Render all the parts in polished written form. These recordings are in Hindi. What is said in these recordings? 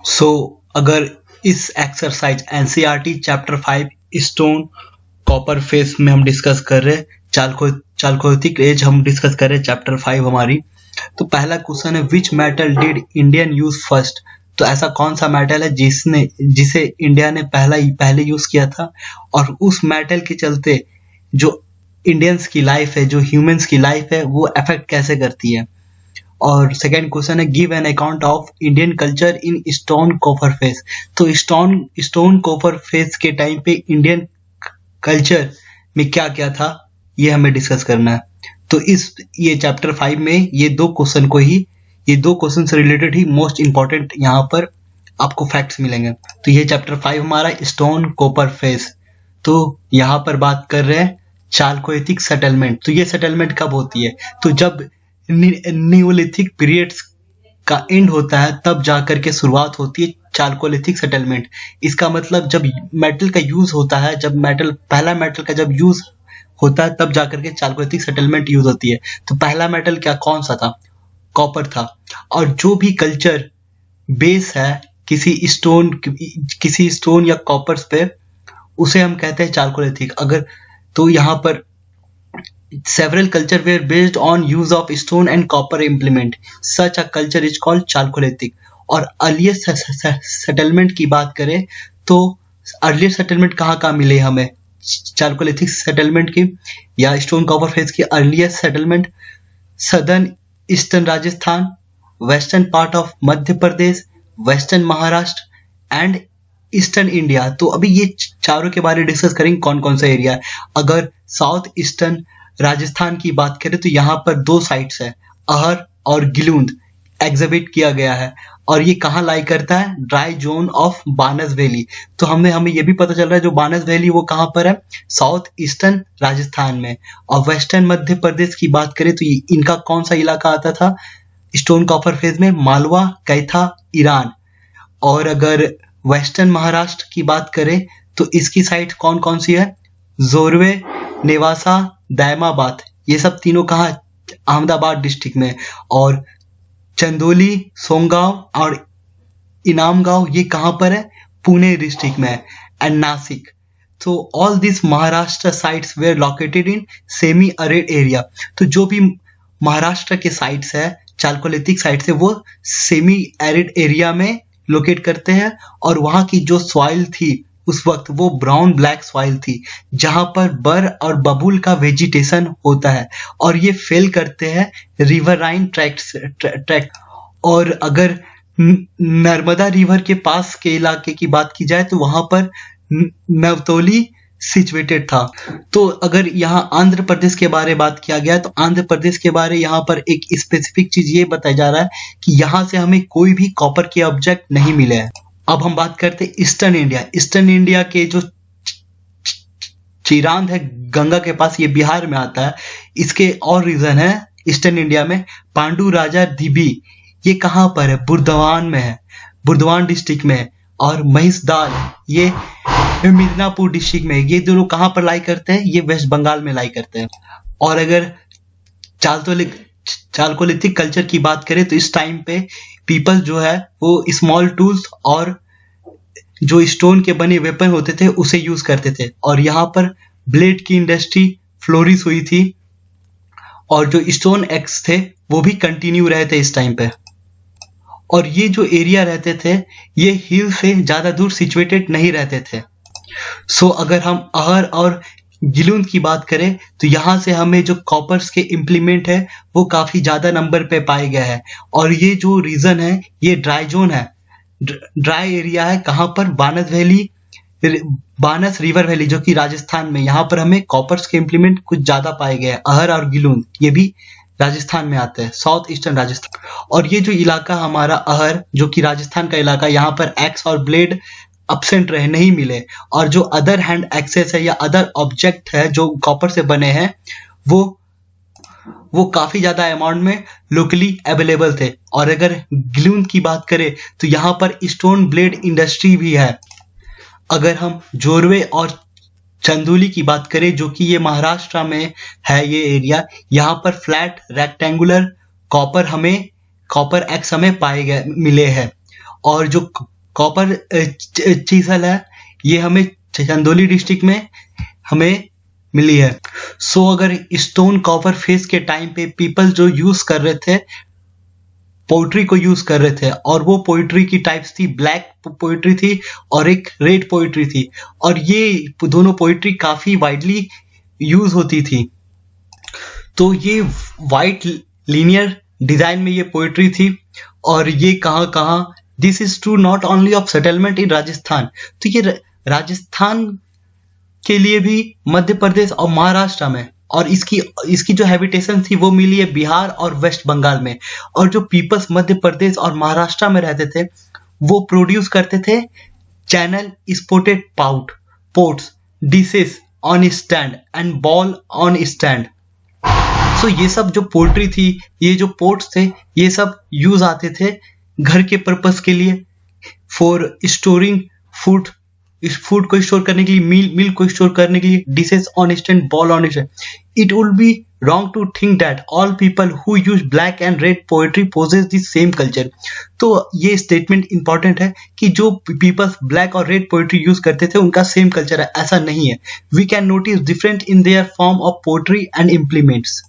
सो अगर इस exercise NCERT chapter 5 stone copper face में हम डिस्कस कर रहे हैं, चालकोलिथिक एज हम डिस्कस कर रहे हैं चैप्टर 5 हमारी। तो पहला क्वेश्चन है which metal did Indian use first. तो ऐसा कौन सा मेटल है जिसे इंडिया ने पहले यूज किया था, और उस मेटल के चलते जो इंडियंस की लाइफ है, जो ह्यूमंस की लाइफ है, वो अफेक्ट कैसे करती है। और सेकंड क्वेश्चन है give an account of Indian culture in stone copper face. तो स्टोन कॉपर फेस के टाइम पे इंडियन कल्चर में क्या क्या था, ये हमें डिस्कस करना है। तो ये चैप्टर 5 में ये दो क्वेश्चन से रिलेटेड ही मोस्ट इंपॉर्टेंट यहाँ पर आपको फैक्ट्स मिलेंगे। तो ये चैप्टर 5 हमारा स्टोन कॉपर फेस। तो यहाँ पर बात कर रहे हैं चालकोलिथिक सेटलमेंट। तो ये सेटलमेंट कब होती है, तो जब नियोलिथिक पीरियड्स का एंड होता है तब जाकर के शुरुआत होती है चालकोलिथिक सेटलमेंट। इसका मतलब जब मेटल का यूज होता है, जब पहला मेटल का जब यूज होता है तब जाकर के चालकोलिथिक सेटलमेंट यूज होती है। तो पहला मेटल कौन सा था, कॉपर था। और जो भी कल्चर बेस है किसी स्टोन या कॉपर्स पे, उसे हम कहते हैं चालकोलिथिक। अगर तो यहाँ पर several culture were based on use of stone and copper implement. Such a culture is called Chalcolithic. और अर्लीस्ट सेटलमेंट की बात करें तो अर्लीस्ट सेटलमेंट कहाँ मिले हमें चालकोलिथिक सेटलमेंट की या स्टोन कॉपर फेस की earliest settlement southern eastern Rajasthan, western part of Madhya Pradesh, western Maharashtra and eastern India. तो अभी ये चारों के बारे में डिस्कस करेंगे कौन कौन सा एरिया है। अगर साउथ ईस्टर्न राजस्थान की बात करें तो यहाँ पर दो साइट्स है, अहर और गिलूंद एग्जिबिट किया गया है। और ये कहाँ लाई करता है, ड्राई जोन ऑफ बानस वैली। तो हमें ये भी पता चल रहा है जो बानस वैली वो कहाँ पर है, साउथ ईस्टर्न राजस्थान में। और वेस्टर्न मध्य प्रदेश की बात करें तो इनका कौन सा इलाका आता था स्टोन कॉपर फेज में, मालवा, कैथा, ईरान। और अगर वेस्टर्न महाराष्ट्र की बात करें तो इसकी साइट कौन कौन सी है, जोरवे, नेवासा, दायमाबाद। ये सब तीनों कहाँ, अहमदाबाद डिस्ट्रिक्ट में। और चंदोली, सोंगांव और इनामगांव ये कहाँ पर है, पुणे डिस्ट्रिक्ट में। एंड नासिक। तो all this Maharashtra sites were located in semi arid area. तो जो भी महाराष्ट्र के साइट्स है, चालकोलिथिक साइट्स है, वो सेमी एरिड एरिया में लोकेट करते हैं। और वहाँ की जो सॉइल थी उस वक्त वो ब्राउन ब्लैक सॉइल थी, जहां पर बर और बबूल का वेजिटेशन होता है। और ये फेल करते हैं रिवराइन ट्रैक्ट। और अगर नर्मदा रिवर के पास के इलाके की बात की जाए तो वहां पर नवतोली सिचुएटेड था। तो अगर यहाँ आंध्र प्रदेश के बारे में बात किया गया तो आंध्र प्रदेश के बारे यहाँ पर एक स्पेसिफिक चीज ये बताया जा रहा है कि यहाँ से हमें कोई भी कॉपर के ऑब्जेक्ट नहीं मिले हैं। अब हम बात करते हैं ईस्टर्न इंडिया। ईस्टर्न इंडिया के जो चिरांद है गंगा के पास, ये बिहार में आता है। इसके और रीजन है ईस्टर्न इंडिया में, पांडु राजा दिबी, ये कहाँ पर है, बुर्दवान में है, बुर्दवान डिस्ट्रिक्ट में है। और महिषदाल ये मिदनापुर डिस्ट्रिक्ट में। ये दोनों कहाँ पर लाई करते हैं, ये वेस्ट बंगाल में लाई करते हैं। और अगर चालकोलिथिक कल्चर की बात करें तो इस टाइम पे पीपल जो है वो स्मॉल टूल्स और जो स्टोन के बने वेपन होते थे उसे यूज करते थे। और यहाँ पर ब्लेड की इंडस्ट्री फ्लोरिश हुई थी। और जो स्टोन एक्स थे वो भी कंटिन्यू रहे थे इस टाइम पे। और ये जो एरिया रहते थे ये हिल से ज्यादा दूर सिचुएटेड नहीं रहते थे। सो अगर हम अहर और गिलूंद की बात करें तो यहाँ से हमें जो कॉपर्स के इम्प्लीमेंट है वो काफी ज्यादा नंबर पे पाए गए हैं। और ये जो रीजन है ये ड्राई जोन है, ड्राई एरिया है। कहाँ पर, बानस रिवर वैली जो कि राजस्थान में। यहाँ पर हमें कॉपर्स के इम्प्लीमेंट कुछ ज्यादा पाए गए हैं। अहर और गिलूंद ये भी राजस्थान में आते हैं, साउथ ईस्टर्न राजस्थान। और ये जो इलाका हमारा अहर जो कि राजस्थान का इलाका, यहाँ पर एक्स और ब्लेड अब्सेंट रहे, नहीं मिले। और जो अदर हैंड एक्सेस है या अदर ऑब्जेक्ट है जो कॉपर से बने हैं वो काफी ज्यादा अमाउंट में लोकली अवेलेबल थे। और अगर गिलूंद की बात करें तो यहाँ पर स्टोन ब्लेड इंडस्ट्री भी है। अगर हम जोरवे और चंदोली की बात करें जो कि ये महाराष्ट्र में है ये एरिया, यहाँ पर फ्लैट रेक्टेंगुलर कॉपर एक्स हमें मिले हैं। और जो कॉपर चीजल है ये हमें चंदौली डिस्ट्रिक्ट में हमें मिली है। सो अगर स्टोन कॉपर फेस के टाइम पे पीपल जो यूज कर रहे थे पोइट्री को यूज कर रहे थे, और वो पोइट्री की टाइप्स थी, ब्लैक पोइट्री थी और एक रेड पोइट्री थी, और ये दोनों पोइट्री काफी वाइडली यूज होती थी। तो ये वाइट लीनियर डिजाइन में ये पोइट्री थी, और ये कहाँ this is true not only of settlement in Rajasthan, तो ये राजस्थान के लिए भी मध्य प्रदेश और महाराष्ट्र में, और इसकी जो हैबिटेशन थी वो मिली है बिहार और वेस्ट बंगाल में। और जो पीपल्स मध्य प्रदेश और महाराष्ट्र में रहते थे वो प्रोड्यूस करते थे channel spouted pots, dishes on stand and bowl on stand. So ये सब जो पोल्ट्री थी, ये जो पोट्स थे, ये सब यूज आते थे घर के पर्पस के लिए, फॉर स्टोरिंग फूड, इस फूड को स्टोर करने के लिए, मिल्क को स्टोर करने के लिए, dishes on stand, ball on stand. It would be wrong to think that all people who use black and red poetry possess the same culture। तो ये स्टेटमेंट इंपॉर्टेंट है कि जो पीपल्स ब्लैक और रेड पोएट्री यूज करते थे उनका सेम कल्चर है, ऐसा नहीं है। We can notice different in their form of poetry and implements.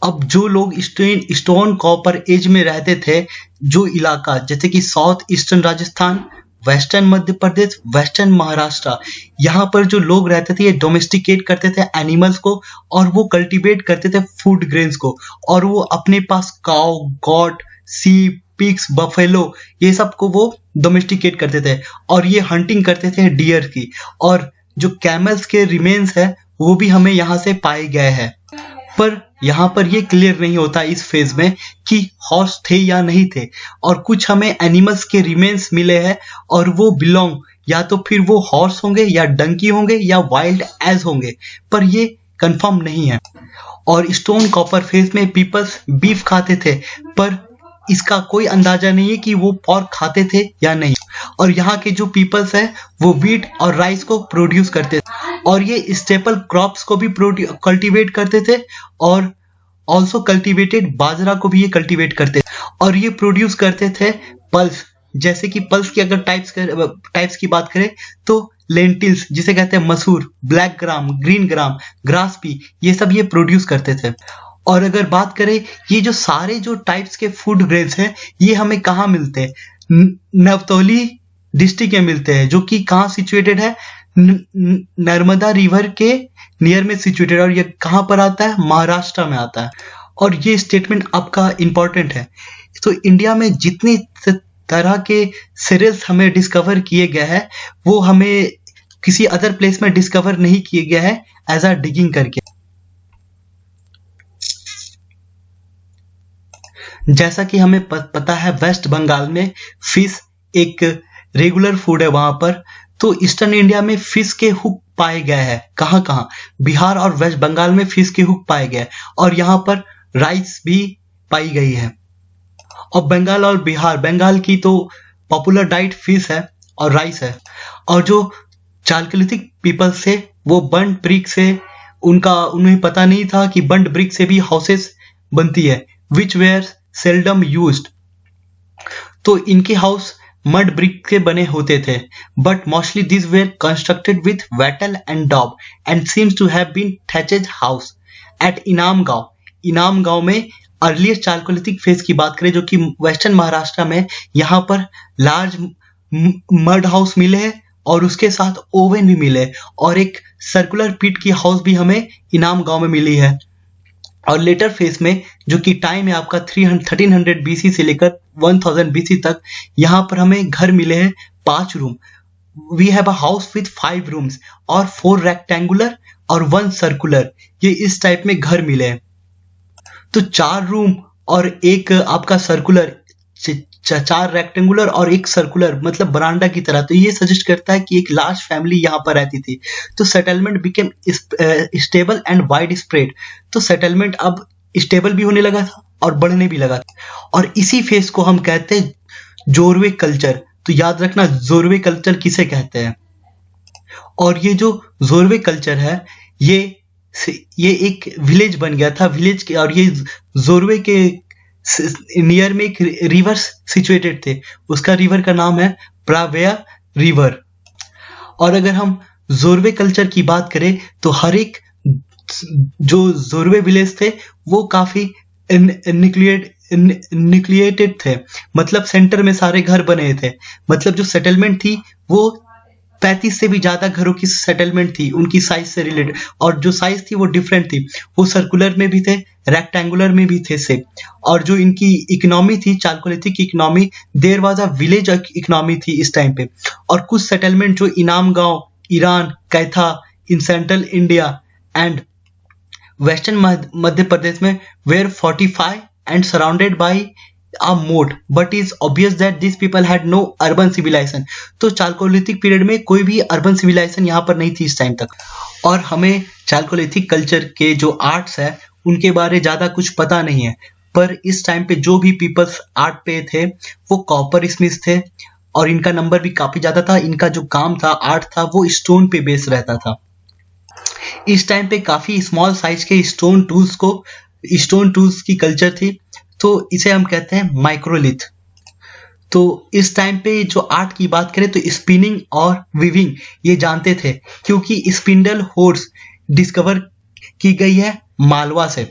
अब जो लोग स्टोन कॉपर एज में रहते थे, जो इलाका जैसे कि south eastern Rajasthan, western Madhya प्रदेश, वेस्टर्न महाराष्ट्र, यहाँ पर जो लोग रहते थे ये डोमेस्टिकेट करते थे एनिमल्स को, और वो कल्टीवेट करते थे फूड ग्रेन्स को, और वो अपने पास काउ, गॉट, सीप, पिग्स, बफेलो, ये सब को वो डोमेस्टिकेट करते थे, और ये हंटिंग करते थे डियर की। और जो कैमल्स के रिमेन्स है वो भी हमें यहाँ से पाए गए हैं, पर यहाँ पर ये क्लियर नहीं होता इस फेज में कि हॉर्स थे या नहीं थे, और कुछ हमें एनिमल्स के रिमेन्स मिले हैं और वो बिलोंग या तो फिर वो हॉर्स होंगे या डंकी होंगे या वाइल्ड एज होंगे, पर ये कंफर्म नहीं है। और स्टोन कॉपर फेज में पीपल्स बीफ खाते थे, पर इसका कोई अंदाजा नहीं है कि वो पोर्क खाते थे या नहीं। और यहाँ के जो पीपल्स है वो व्हीट और राइस को प्रोड्यूस करते थे, और ये स्टेपल क्रॉप्स को भी कल्टीवेट करते थे, और ऑल्सो कल्टीवेटेड बाजरा को भी ये कल्टीवेट करते थे, और ये प्रोड्यूस करते थे पल्स। जैसे कि पल्स की अगर टाइप्स की बात करें तो लेंटिल्स जिसे कहते हैं मसूर, black gram, green gram, grass P, ये सब ये प्रोड्यूस करते थे। और अगर बात करें ये जो सारे जो टाइप्स के फूड ग्रेन्स हैं ये हमें कहाँ मिलते हैं, नवतौली डिस्ट्रिक्ट में मिलते हैं, जो कि कहाँ सिचुएटेड है, नर्मदा रिवर के नियर में सिचुएटेड, और ये कहाँ पर आता है, महाराष्ट्र में आता है। और ये स्टेटमेंट आपका इंपॉर्टेंट है। तो इंडिया में जितने तरह के सीरियल्स हमें डिस्कवर किए गए हैं वो हमें किसी अदर प्लेस में डिस्कवर नहीं किए गए हैं एज अ डिगिंग करके। जैसा कि हमें पता है वेस्ट बंगाल में फिश एक रेगुलर फूड है वहां पर, तो ईस्टर्न इंडिया में फिश के हुक पाए गए हैं। कहाँ, बिहार और वेस्ट बंगाल में फिश के हुक पाए गए, और यहाँ पर राइस भी पाई गई है। और बंगाल और बिहार, बंगाल की तो पॉपुलर डाइट फिश है और राइस है। और जो चालकोलिथिक पीपल्स थे वो बर्न्ड ब्रिक से, उन्हें पता नहीं था कि बर्न्ड ब्रिक से भी हाउसेस बनती है, विच वेयर सेल्डम यूज्ड। तो इनके हाउस मड ब्रिक के बने होते थे, but mostly this were constructed with wattle and daub and seems to have been thatched house at Inamgaon में। अर्लीस्ट चालकोलिथिक फेज की बात करें जो कि वेस्टर्न महाराष्ट्र में, यहाँ पर लार्ज मड हाउस मिले हैं और उसके साथ ओवन भी मिले, और एक सर्कुलर पिट की हाउस भी हमें इनाम गांव में मिली है। और लेटर फेज में जो कि टाइम है आपका 1300 BC से लेकर 1000 BC तक, यहाँ पर हमें घर मिले हैं 5 room. We have a house with 5 rooms और 4 रेक्टेंगुलर और 1 सर्कुलर, ये इस टाइप में घर मिले हैं। तो 4 रूम और एक आपका सर्कुलर, 4 रेक्टेंगुलर और एक सर्कुलर, मतलब बरांडा की तरह। तो ये सजेस्ट करता है कि एक लार्ज फैमिली यहाँ पर रहती थी। तो settlement became stable and wide spread. तो सेटलमेंट अब स्टेबल भी होने लगा था और बढ़ने भी लगा था, और इसी फेज को हम कहते हैं जोरवे कल्चर। तो याद रखना जोरवे कल्चर किसे कहते हैं। और ये जो जोरवे कल्चर है ये एक विलेज बन गया था, विलेज के, और ये जोरवे के नियर में एक रिवर सिचुएटेड थे, उसका रिवर का नाम है प्रावेया रिवर। और अगर हम जोरवे कल्चर की बात करें तो हर एक जो जोरवे विलेज थे वो काफी न्यूक्लिएटेड थे, मतलब सेंटर में सारे घर बने थे, मतलब जो सेटलमेंट थी वो 35 से भी ज्यादा घरों की सेटलमेंट थी उनकी साइज से रिलेटेड, और जो साइज थी वो डिफरेंट थी, वो सर्कुलर में भी थे, रेक्टेंगुलर में भी थे से। और जो इनकी इकोनॉमी थी, chalcolithic economy, there was a village economy थी इस टाइम पे। और कुछ सेटलमेंट जो Inamgaon, Eran, Kayatha in central India and western Madhya Pradesh में where 45 and surrounded by a moat, but it's obvious that these people had no urban civilization। तो चालकोलिथिक पीरियड में कोई भी अर्बन सिविलाइजेशन यहाँ पर नहीं थी इस टाइम तक। और हमें चालकोलिथिक कल्चर के जो आर्ट्स है उनके बारे ज्यादा कुछ पता नहीं है, पर इस टाइम पे जो भी पीपल्स आर्ट पे थे वो कॉपर स्मिथ थे, और इनका नंबर भी काफी ज्यादा था। इनका जो काम था, आर्ट था, वो स्टोन पे बेस रहता था। इस टाइम पे काफी स्मॉल साइज के स्टोन टूल्स की कल्चर थी, तो इसे हम कहते हैं माइक्रोलिथ। तो इस टाइम पे जो आर्ट की बात करें तो स्पिनिंग और वीविंग ये जानते थे, क्योंकि स्पिंडल होर्स डिस्कवर की गई है मालवा से,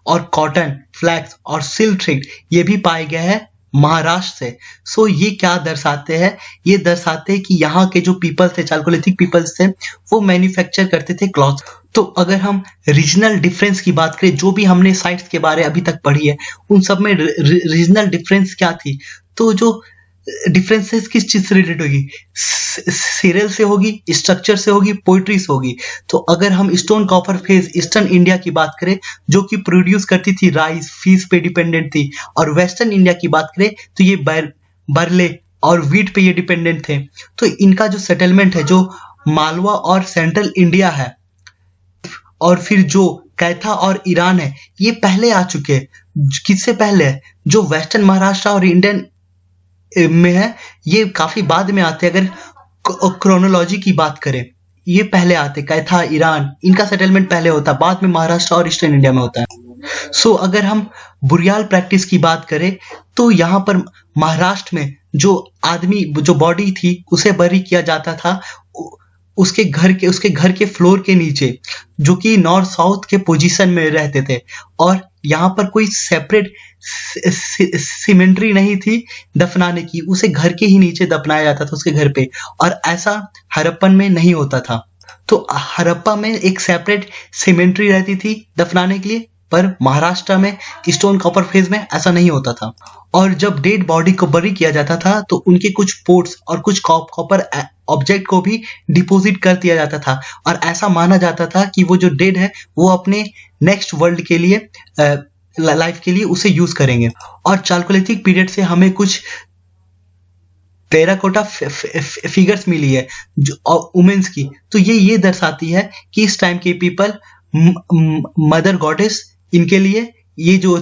और कॉटन, फ्लैक्स और सिल्क थ्रेड ये भी पाए गए हैं महाराष्ट्र से। सो ये क्या दर्शाते हैं? ये दर्शाते हैं कि यहाँ के जो पीपल्स थे, चालकोलिथिक पीपल्स थे, वो मैन्युफैक्चर करते थे क्लॉथ। तो अगर हम रीजनल डिफरेंस की बात करें, जो भी हमने साइट्स के बारे अभी तक पढ़ी है उन सब में रीजनल डिफरेंस क्या थी? तो जो डिफरेंसेस किस चीज से रिलेटेड होगी? सीरियल से होगी, स्ट्रक्चर से होगी, पोइट्री से होगी। तो अगर हम stone copper phase eastern India की बात करें जो कि प्रोड्यूस करती थी राइस, फीस पे डिपेंडेंट थी, और वेस्टर्न इंडिया की बात करें तो ये बरले और वीट पे ये डिपेंडेंट थे। तो इनका जो सेटलमेंट है, जो मालवा और सेंट्रल इंडिया है, और फिर जो कैथा और ईरान है, ये पहले आ चुके हैं। किससे पहले है? जो वेस्टर्न महाराष्ट्र और इंडियन में है, ये काफी बाद में आते हैं। अगर क्रोनोलॉजी की बात करें, ये पहले आते, कैथा, ईरान, इनका सेटलमेंट पहले होता है, बाद में महाराष्ट्र और ईस्टर्न इंडिया में होता है। सो अगर हम बुरियाल प्रैक्टिस की बात करें तो यहाँ पर महाराष्ट्र में जो आदमी, जो बॉडी थी, उसे बरी किया जाता था उसके घर के फ्लोर के नीचे, जो कि नॉर्थ साउथ के पोजीशन में रहते थे। और यहाँ पर कोई सेपरेट सिमेंट्री नहीं थी दफनाने की, उसे घर के ही नीचे दफनाया जाता था उसके घर पे, और ऐसा हड़प्पन में नहीं होता था। तो हड़प्पा में एक सेपरेट सिमेंट्री रहती थी दफनाने के लिए, पर महाराष्ट्र में स्टोन कॉपर फेज में ऐसा नहीं होता था। और जब डेड बॉडी को बरी किया जाता था तो उनके कुछ पोर्ट्स और कुछ कॉपर ऑब्जेक्ट को भी डिपॉजिट कर दिया जाता था, और ऐसा माना जाता था कि वो जो डेड है वो अपने नेक्स्ट वर्ल्ड के लिए, लाइफ के लिए उसे यूज करेंगे। और चालकोलिथिक पीरियड से हमें कुछ टेराकोटा फिगर्स मिली है जो वुमेन्स की, तो ये दर्शाती है कि इस टाइम के पीपल मदर गॉडेस, इनके लिए ये जो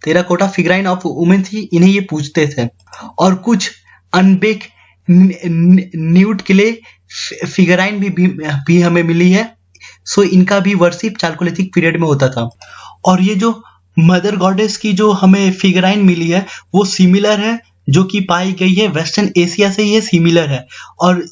टेराकोटा फिगराइन ऑफ वुमेन थी, इन्हें ये पूजते थे। और कुछ अनबेक न्यूड क्ले फिगराइन भी हमें मिली है। सो इनका भी वर्शिप चालकोलिथिक पीरियड में होता था। और ये जो मदर गॉडेस की जो हमें फिगराइन मिली है वो सिमिलर है, जो कि पाई गई है वेस्टर्न एशिया से, ये सिमिलर है। और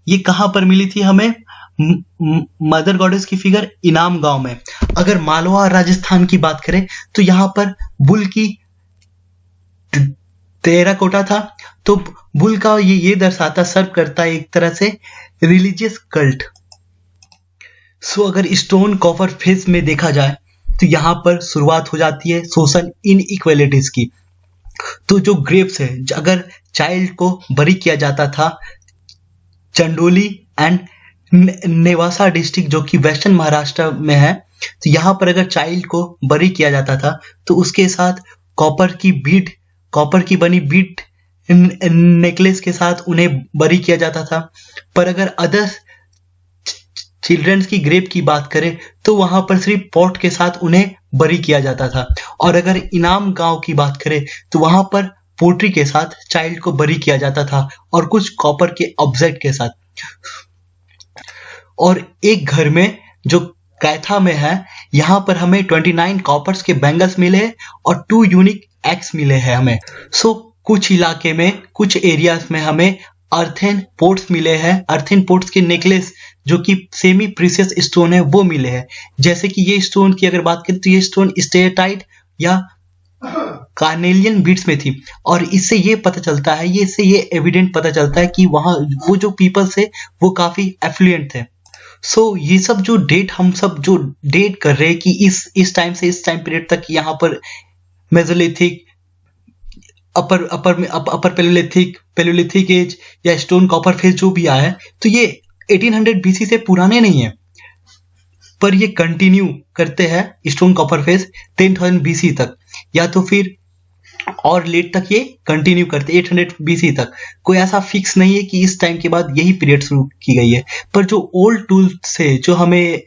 ये कहाँ पर मिली थी हमें? मदर गॉडेस की फिगर इनाम गांव में। अगर मालवा और राजस्थान की बात करें तो यहाँ पर बुल की टेराकोटा था, तो बुल का ये दर्शाता, सर्व करता है एक तरह से रिलीजियस कल्ट। सो अगर स्टोन कॉपर फेस में देखा जाए तो यहाँ पर शुरुआत हो जाती है सोशल इनइक्वालिटीज की। तो जो ग्रेव्स है, अगर चाइल्ड को बरी किया जाता था चंडोली एंड नेवासा डिस्ट्रिक्ट, जो कि वेस्टर्न महाराष्ट्र में है, तो यहाँ पर अगर चाइल्ड को बरी किया जाता था तो उसके साथ कॉपर की बनी बीट नेकलेस के साथ उन्हें बरी किया जाता था। पर अगर अदर चिल्ड्रंस की ग्रेव की बात करें तो वहां पर सिर्फ पॉट के साथ उन्हें बरी किया जाता था। और अगर इनाम गांव की बात करें तो वहां पर पोट्री के साथ चाइल्ड को बरी किया जाता था, और कुछ कॉपर के ऑब्जेक्ट के साथ। और एक घर में जो कैथा में है, यहाँ पर हमें 29 कॉपर्स के बैंगल्स मिले और 2 यूनिक एक्स मिले हैं हमें। कुछ इलाके में, कुछ एरियाज में हमें अर्थेन पोर्ट्स मिले हैं। अर्थेन पोर्ट्स के नेकलेस जो कि सेमी प्रीशियस स्टोन है वो मिले हैं। जैसे कि ये स्टोन की अगर बात करें तो ये स्टोन स्टेटाइट या कार्नेलियन बीट्स में थी, और इससे ये पता चलता है, ये एविडेंट पता चलता है कि वहाँ वो जो पीपल्स थे वो काफी एफ्लुएंट थे। ये सब जो डेट, हम सब जो डेट कर रहे हैं कि इस टाइम से इस टाइम पीरियड तक यहाँ पर मेसोलिथिक, अपर पैलियोलिथिक एज या स्टोन कॉपर फेज जो भी आया है, तो ये 1800 बीसी से पुराने नहीं है, पर ये कंटिन्यू करते हैं स्टोन कॉपर फेज 10,000 बीसी तक, या तो फिर और लेट तक ये कंटिन्यू करते 800 बीसी तक। कोई ऐसा फिक्स नहीं है कि इस टाइम के बाद यही पीरियड शुरू की गई है, पर जो ओल्ड टूल्स से जो हमें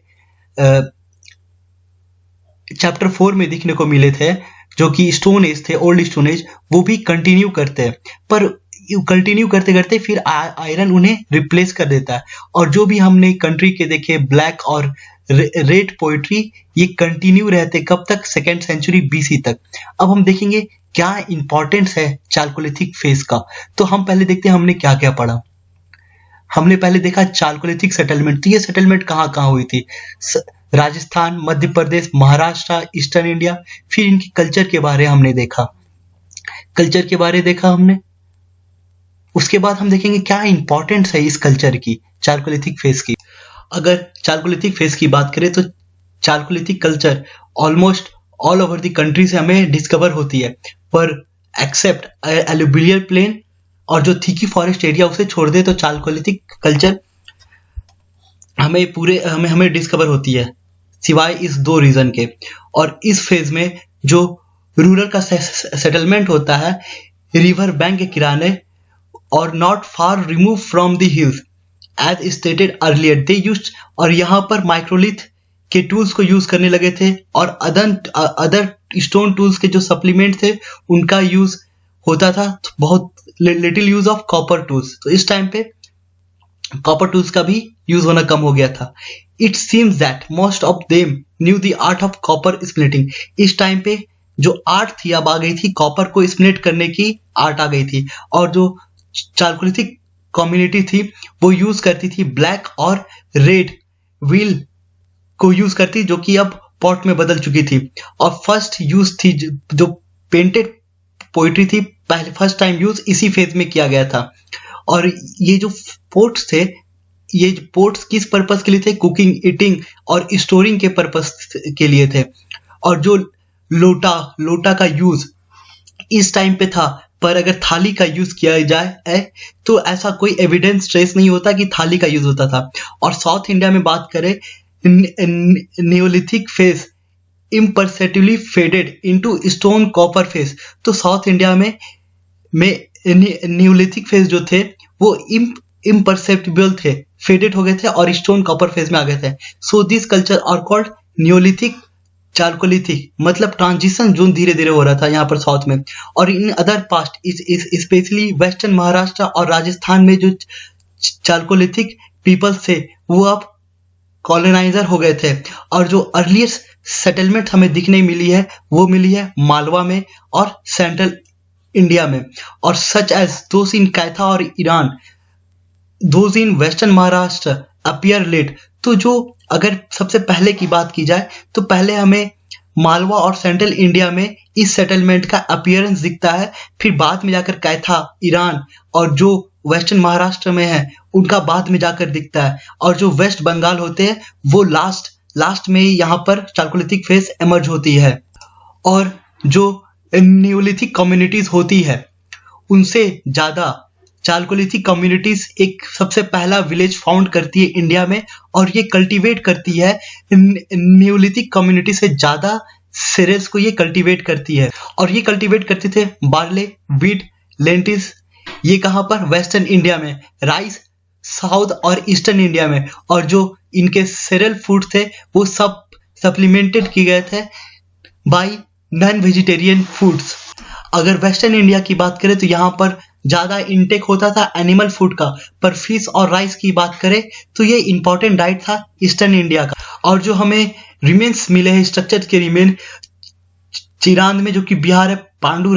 चैप्टर 4 में दिखने को मिले थे, जो कि स्टोन एज थे, ओल्ड स्टोन एज, वो भी कंटिन्यू करते हैं, पर कंटिन्यू करते करते फिर आयरन उन्हें रिप्लेस कर देता है। और जो भी हमने कंट्री के देखे ब्लैक और रेड पोइट्री, ये कंटिन्यू रहते कब तक, 2nd सेंचुरी बीसी तक। अब हम देखेंगे क्या इंपॉर्टेंस है चालकोलिथिक फेज का। तो हम पहले देखते हैं हमने क्या क्या पढ़ा। हमने पहले देखा चालकोलिथिक सेटलमेंट। तो ये सेटलमेंट कहाँ कहाँ हुई थी, राजस्थान, मध्य प्रदेश, महाराष्ट्र, ईस्टर्न इंडिया। फिर इनके कल्चर के बारे हमने देखा, हमने। उसके बाद हम देखेंगे क्या इंपॉर्टेंस है इस कल्चर की, चालकोलिथिक फेज की। अगर चालकोलिथिक फेज की बात करें तो Chalcolithic culture almost all over the country से हमें डिस्कवर होती है, पर एक्सेप्ट एलुवियल प्लेन और जो थिकी फॉरेस्ट एरिया उसे छोड़ दे तो चालकोलिथिक कल्चर हमें डिस्कवर होती है, सिवाय इस 2 रीजन के। और इस फेज में जो रूरल का सेटलमेंट होता है रिवर बैंक के किनारे और not far remove from the hills as stated earlier they used, और यहाँ पर माइक्रोलिथ के टूल्स को यूज करने लगे थे, और अदर स्टोन टूल्स के जो सप्लीमेंट थे उनका यूज होता था, बहुत little use of copper tools. तो इस टाइम पे कॉपर टूल्स का भी यूज होना कम हो गया था। It seems that most of them new the art of copper splitting. इस टाइम पे जो आर्ट थी अब आ गई थी, कॉपर को स्प्लिट करने की आर्ट आ गई थी, और जो चालकोलिथिक कम्युनिटी थी वो यूज करती थी ब्लैक और रेड व्हील को यूज करती, जो कि अब पॉट में बदल चुकी थी। और फर्स्ट यूज थी जो पेंटेड पोइट्री थी, पहले फर्स्ट टाइम यूज इसी फेज में किया गया था। और ये जो पोर्ट्स थे, ये पोर्ट्स किस पर्पस के लिए थे, कुकिंग, ईटिंग और स्टोरिंग के पर्पस के लिए थे। और जो लोटा का यूज इस टाइम पे था, पर अगर थाली का यूज किया जाए तो ऐसा कोई एविडेंस ट्रेस नहीं होता कि थाली का यूज होता था। और साउथ इंडिया में बात करें, Neolithic phase imperceptibly faded into stone copper phase। तो साउथ इंडिया में नियोलिथिक फेज जो थे वो imperceptible थे, फेडेड हो गए थे और स्टोन कॉपर फेज में आ गए थे। So this culture are called neolithic chalcolithic, मतलब ट्रांजिशन जोन धीरे धीरे हो रहा था यहाँ पर साउथ में। और in other past specially western Maharashtra और राजस्थान में जो चालकोलिथिक पीपल्स थे वो अब कॉलोनाइजर हो गए थे। और जो अर्लीस्ट सेटलमेंट हमें दिखने मिली है वो मिली है मालवा में और सेंट्रल इंडिया में, और such as those in Kayatha और Iran, those in western Maharashtra appear late. तो जो अगर सबसे पहले की बात की जाए तो पहले हमें मालवा और सेंट्रल इंडिया में इस सेटलमेंट का अपीयरेंस दिखता है, फिर बाद में जाकर कैथा, ईरान और जो वेस्टर्न महाराष्ट्र में है उनका बाद में जाकर दिखता है। और जो वेस्ट बंगाल होते हैं वो लास्ट में यहाँ पर चालकोलिथिक फेज एमर्ज होती है। और जो नियोलिथिक कम्युनिटीज होती है उनसे ज्यादा चालकोलिथिक कम्युनिटीज एक सबसे पहला विलेज फाउंड करती है इंडिया में, और ये कल्टीवेट करती है नियोलिथिक कम्युनिटी से ज्यादा सीरियल्स को ये कल्टीवेट करती है। और ये कल्टीवेट करते थे बार्ले, वीट, लेंटिल्स, ये कहाँ पर, वेस्टर्न इंडिया में, राइस साउथ और ईस्टर्न इंडिया में। और जो इनके सीरियल फूड थे वो सब सप्लीमेंटेड किए गए थे बाय नॉन वेजिटेरियन फूड्स। अगर वेस्टर्न इंडिया की बात करें तो यहाँ पर ज्यादा इनटेक होता था एनिमल फूड का, पर फिश और राइस की बात करें तो ये इंपॉर्टेंट डाइट था ईस्टर्न इंडिया का। और जो हमें रिमेन्स मिले हैं, स्ट्रक्चर के रिमेन चिरांद में जो कि बिहार है, पांडु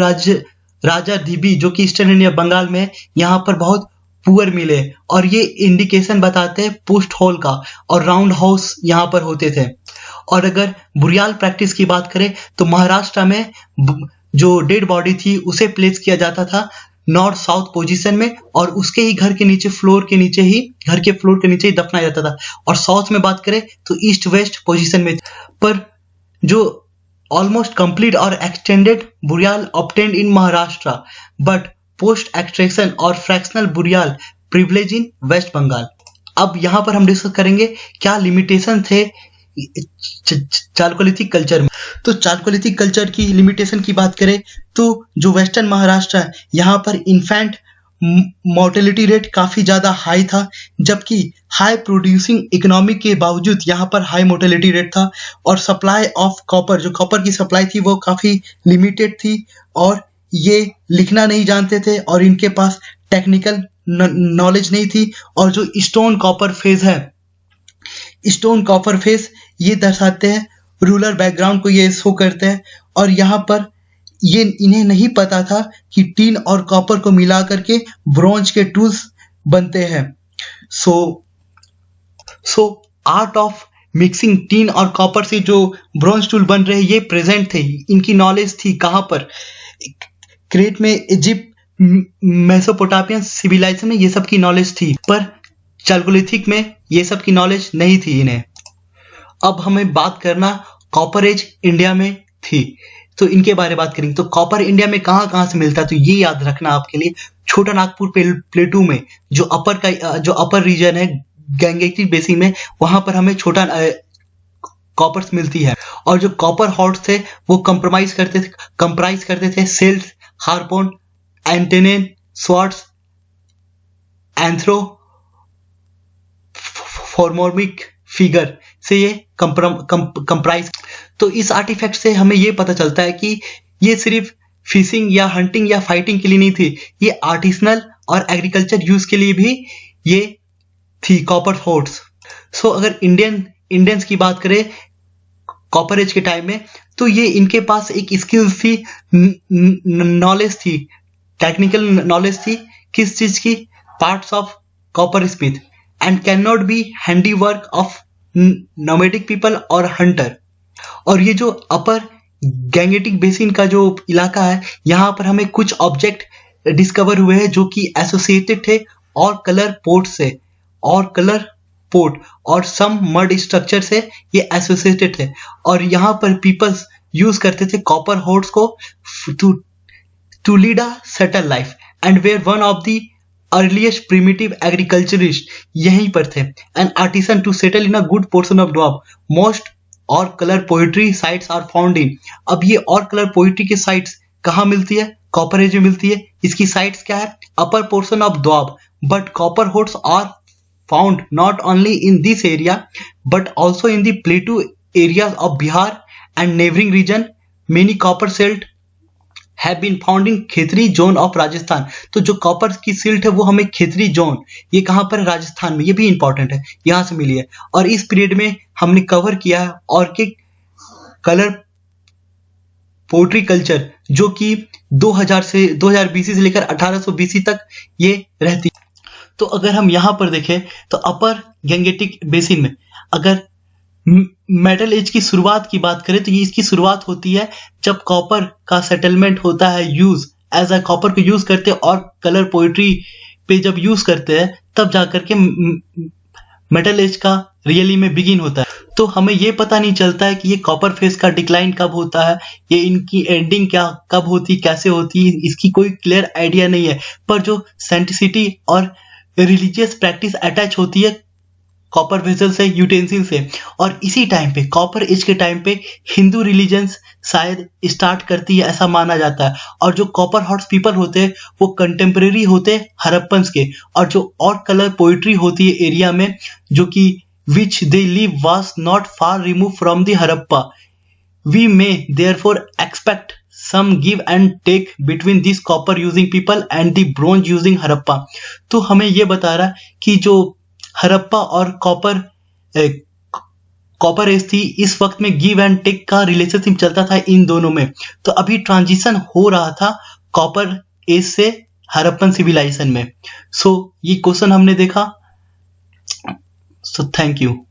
राजा धीबी जो कि ईस्टर्न इंडिया बंगाल में है, यहाँ पर बहुत पुअर मिले और ये इंडिकेशन बताते हैं पोस्ट होल का, और राउंड हाउस यहाँ पर होते थे। और अगर बुरियाल प्रैक्टिस की बात करें तो महाराष्ट्र में जो डेड बॉडी थी उसे प्लेस किया जाता था नॉर्थ साउथ पोजीशन में, और उसके ही घर के नीचे फ्लोर के नीचे ही दफनाया जाता था। और साउथ में बात करें तो ईस्ट वेस्ट पोजीशन में। पर जो ऑलमोस्ट कंप्लीट और extended burial obtained in Maharashtra, but post extraction और fractional burial privilege in West Bengal. अब यहाँ पर हम डिस्कस करेंगे क्या लिमिटेशन थे चालकोलिथिक कल्चर में। तो चालकोलिथिक कल्चर की लिमिटेशन की बात करें तो जो वेस्टर्न महाराष्ट्र है यहाँ पर इन्फेंट मोर्टेलिटी रेट काफी ज्यादा हाई था, जबकि हाई प्रोड्यूसिंग इकोनॉमी के बावजूद यहाँ पर हाई मोर्टेलिटी रेट था। और सप्लाई ऑफ कॉपर, जो कॉपर की सप्लाई थी वो काफी लिमिटेड थी, और ये लिखना नहीं जानते थे और इनके पास टेक्निकल नॉलेज नहीं थी। और जो स्टोन कॉपर फेज है, स्टोन कॉपर फेज ये दर्शाते हैं रूरल बैकग्राउंड को ये शो करते हैं। और यहाँ पर ये इन्हें नहीं पता था कि टीन और कॉपर को मिला करके ब्रॉन्ज के टूल्स बनते हैं। So art of mixing tin और कॉपर से जो ब्रॉन्ज टूल बन रहे हैं ये प्रेजेंट थे। इनकी नॉलेज थी कहाँ पर, क्रेट में, इजिप्ट, मेसोपोटामियन सिविलाइजेशन में ये सब की नॉलेज थी, पर चालकोलिथिक में ये सब की नॉलेज नहीं थी इन्हें। अब हमें बात करना कॉपर एज इंडिया में थी, तो इनके बारे में बात करेंगे। तो कॉपर इंडिया में कहाँ से मिलता है, तो ये याद रखना आपके लिए, छोटा नागपुर प्लेटू में जो अपर रीजन है गंगेटिक बेसिन में, वहां पर हमें छोटा कॉपर्स मिलती है। और जो कॉपर हॉर्स थे वो कंप्राइज करते थे सेल्स, हार्पोन, एंटेनेन, स्वॉर्ड्स, एंथ्रोफॉर्मोमिक फिगर से ये कंप्राइज। तो इस आर्टिफैक्ट से हमें ये पता चलता है कि ये सिर्फ फिशिंग या हंटिंग या फाइटिंग के लिए नहीं थी, ये आर्टिसनल और एग्रीकल्चर यूज के लिए भी ये थी कॉपर हॉर्स। सो अगर इंडियंस की बात करें कॉपर एज के टाइम में, तो ये इनके पास एक स्किल्स थी, नॉलेज थी, टेक्निकल नॉलेज थी, किस चीज की, parts of copper Smith, and can not be handy work of nomadic people और हंटर। और ये जो अपर गैंगेटिक बेसिन का जो इलाका है, यहाँ पर हमें कुछ ऑब्जेक्ट डिस्कवर हुए हैं जो कि एसोसिएटेड थे और कलर पोर्ट से, और सम मड स्ट्रक्चर से ये एसोसिएटेड थे। और यहाँ पर पीपल्स यूज करते थे कॉपर हॉर्स को to lead a settle life, and were one of the earliest primitive agriculturist यहीं पर थे, एंड artisan to settle in a good portion of doab. Most और colour pottery sites are found in. अब ये और कलर पोइट्री की साइट्स कहाँ मिलती है, कॉपर एज में मिलती है। इसकी साइट्स क्या है, upper portion of doab, but copper hoards are found not only in this area but also in the plateau areas of Bihar and neighbouring region. Many copper celts have been found in Khetri zone of Rajasthan. तो जो कॉपर की सिल्ट है वो हमें खेतरी जोन, ये कहाँ पर है, राजस्थान में, ये भी इंपॉर्टेंट है, यहाँ से मिली है। और इस पीरियड में हमने कवर किया है ऑर्किड कलर पोट्री कल्चर, जो कि 2000 बीसी से लेकर 1800 बीसी तक ये रहती। तो अगर हम यहाँ पर देखें तो अपर गैंगेटिक बेसिन में अगर मेटल एज की शुरुआत की बात करें तो ये इसकी शुरुआत होती है जब कॉपर का सेटलमेंट होता है, यूज एज अ कॉपर को यूज करते हैं और कलर पोइट्री पे जब यूज करते हैं तब जाकर के मेटल एज का रियली में बिगिन होता है। तो हमें ये पता नहीं चलता है कि ये कॉपर फेस का डिक्लाइन कब होता है, ये इनकी एंडिंग क्या कब होती, कैसे होती, इसकी कोई क्लियर आइडिया नहीं है। पर जो सेंटिसिटी और रिलीजियस प्रैक्टिस अटैच होती है कॉपर वेसल से, यूटेंसिल से, और इसी टाइम पे कॉपर एज के टाइम पे हिंदू रिलीजन्स शायद स्टार्ट करती है ऐसा माना जाता है। और जो कॉपर हॉर्स पीपल होते हैं वो कंटेम्परेरी होते हैं हड़प्पन्स के, और जो और कलर पोइट्री होती है एरिया में जो कि which they live was not far remove from the Harappa. We may therefore expect some give and take between this copper using people and the bronze using Harappa. तो हमें ये बता रहा है कि जो हड़प्पा और कॉपर एज थी, इस वक्त में गिव एंड टेक का रिलेशनशिप चलता था इन दोनों में। तो अभी ट्रांजिशन हो रहा था कॉपर एज से हड़प्पन सिविलाइजेशन में। सो ये क्वेश्चन हमने देखा। So thank you.